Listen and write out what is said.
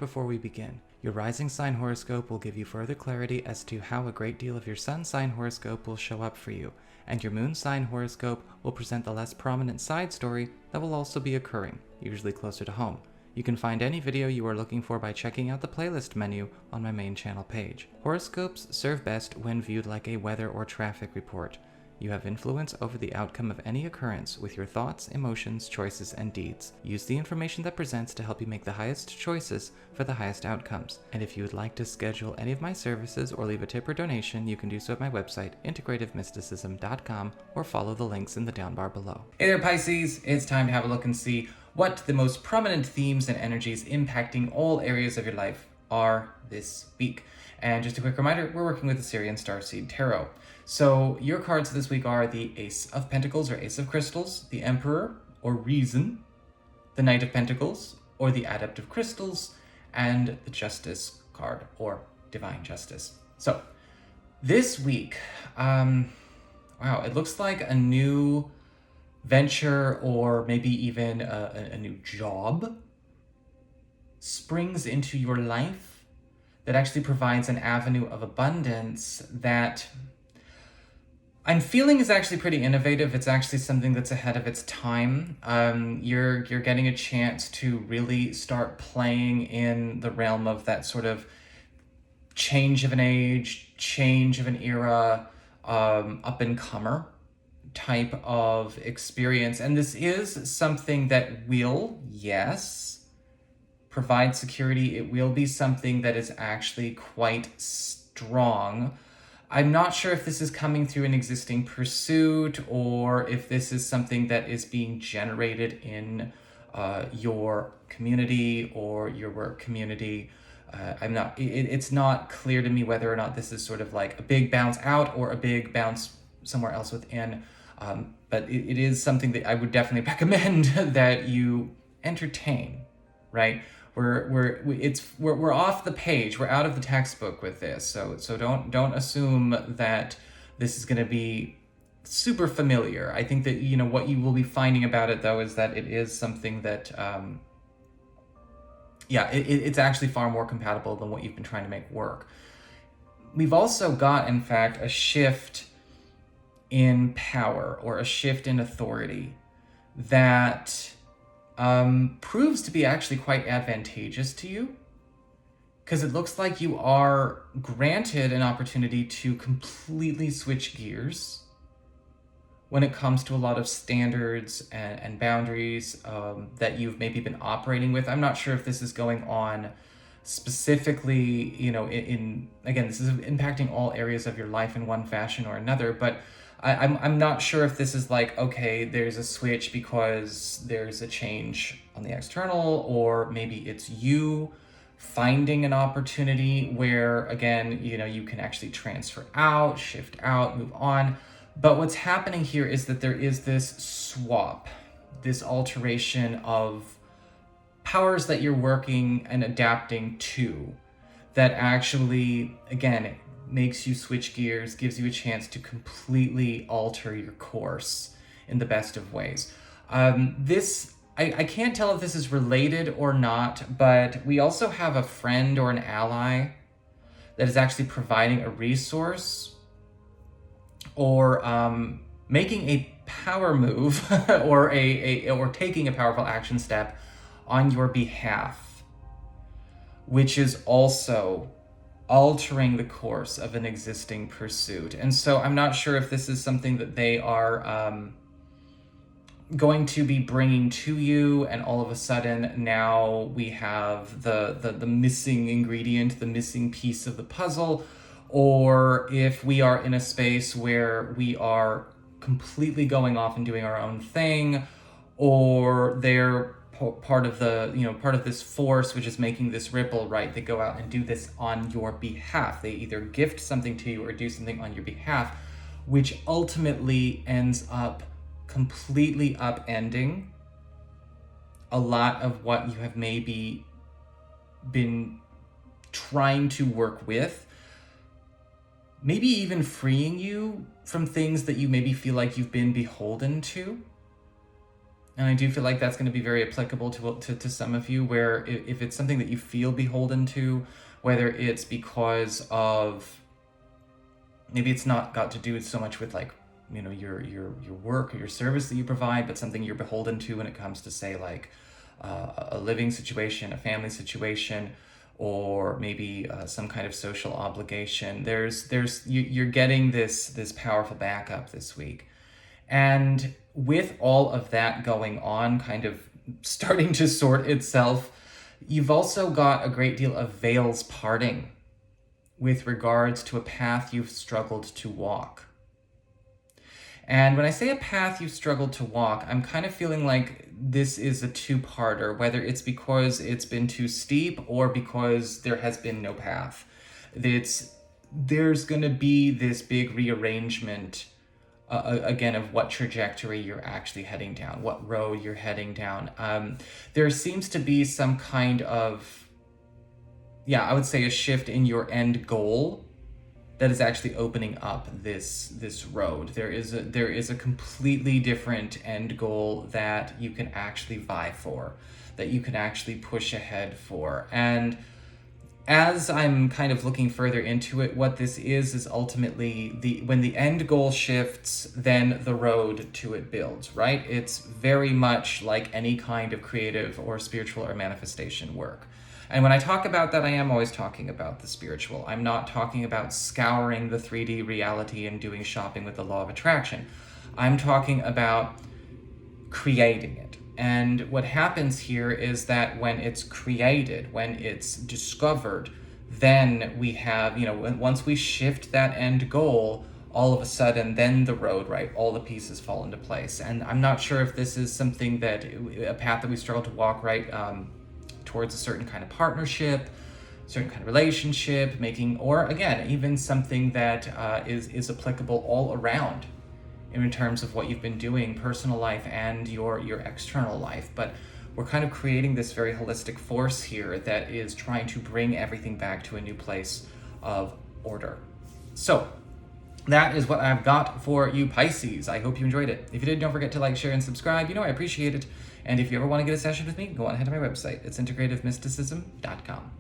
before we begin. Your rising sign horoscope will give you further clarity as to how a great deal of your sun sign horoscope will show up for you, and your moon sign horoscope will present the less prominent side story that will also be occurring, usually closer to home. You can find any video you are looking for by checking out the playlist menu on my main channel page. Horoscopes serve best when viewed like a weather or traffic report. You have influence over the outcome of any occurrence with your thoughts, emotions, choices, and deeds. Use the information that presents to help you make the highest choices for the highest outcomes. And if you would like to schedule any of my services or leave a tip or donation, you can do so at my website, integrativemysticism.com, or follow the links in the down bar below. Hey there, Pisces! It's time to have a look and see what the most prominent themes and energies impacting all areas of your life are this week. And just a quick reminder, we're working with the Syrian Starseed Tarot. So your cards this week are the Ace of Pentacles or Ace of Crystals, the Emperor or Reason, the Knight of Pentacles or the Adept of Crystals, and the Justice card or Divine Justice. So this week, wow, it looks like a new venture or maybe even a new job springs into your life that actually provides an avenue of abundance that I'm feeling is actually pretty innovative. It's actually something that's ahead of its time. You're getting a chance to really start playing in the realm of that sort of change of an age, change of an era, up-and-comer type of experience. And this is something that will, yes, provide security. It will be something that is actually quite strong. I'm not sure if this is coming through an existing pursuit or if this is something that is being generated in your community or your work community. It's not clear to me whether or not this is sort of like a big bounce out or a big bounce somewhere else within. But it is something that I would definitely recommend that you entertain, right? We're off the page. We're out of the textbook with this. So don't assume that this is going to be super familiar. I think that, you know, what you will be finding about it though is that it is something that it's actually far more compatible than what you've been trying to make work. We've also got, in fact, a shift in power or a shift in authority that proves to be actually quite advantageous to you, because it looks like you are granted an opportunity to completely switch gears when it comes to a lot of standards and boundaries that you've maybe been operating with. I'm not sure if this is going on specifically, you know, again, this is impacting all areas of your life in one fashion or another, but I'm not sure if this is like, okay, there's a switch because there's a change on the external, or maybe it's you finding an opportunity where, again, you know, you can actually transfer out, shift out, move on. But what's happening here is that there is this swap, this alteration of powers that you're working and adapting to that actually, again, makes you switch gears, gives you a chance to completely alter your course in the best of ways. I can't tell if this is related or not, but we also have a friend or an ally that is actually providing a resource or making a power move or or taking a powerful action step on your behalf, which is also altering the course of an existing pursuit. And so I'm not sure if this is something that they are going to be bringing to you, and all of a sudden now we have the missing ingredient, the missing piece of the puzzle, or if we are in a space where we are completely going off and doing our own thing, or they're part of this force which is making this ripple, right? They go out and do this on your behalf. They either gift something to you or do something on your behalf, which ultimately ends up completely upending a lot of what you have maybe been trying to work with, maybe even freeing you from things that you maybe feel like you've been beholden to. And I do feel like that's going to be very applicable to some of you, where if it's something that you feel beholden to, whether it's because of, maybe it's not got to do so much with like, you know, your work or your service that you provide, but something you're beholden to when it comes to, say, like a living situation, a family situation, or maybe some kind of social obligation. You're getting this powerful backup this week. And with all of that going on, kind of starting to sort itself, you've also got a great deal of veils parting with regards to a path you've struggled to walk. And when I say a path you've struggled to walk, I'm kind of feeling like this is a two-parter, whether it's because it's been too steep or because there has been no path. There's going to be this big rearrangement again, of what trajectory you're actually heading down, what road you're heading down. There seems to be some kind of, I would say, a shift in your end goal that is actually opening up this road. There is a completely different end goal that you can actually vie for, that you can actually push ahead for. And as I'm kind of looking further into it, what this is ultimately when the end goal shifts, then the road to it builds, right? It's very much like any kind of creative or spiritual or manifestation work. And when I talk about that, I am always talking about the spiritual. I'm not talking about scouring the 3D reality and doing shopping with the law of attraction. I'm talking about creating it. And what happens here is that when it's created, when it's discovered, then we have, once we shift that end goal, all of a sudden, then the road, right, all the pieces fall into place. And I'm not sure if this is something a path that we struggle to walk, right, towards a certain kind of partnership, certain kind of relationship, or again, even something that is applicable all around in terms of what you've been doing, personal life and your external life. But we're kind of creating this very holistic force here that is trying to bring everything back to a new place of order. So that is what I've got for you, Pisces. I hope you enjoyed it. If you did, don't forget to like, share, and subscribe. I appreciate it. And if you ever want to get a session with me, go on ahead to my website. It's integrativemysticism.com.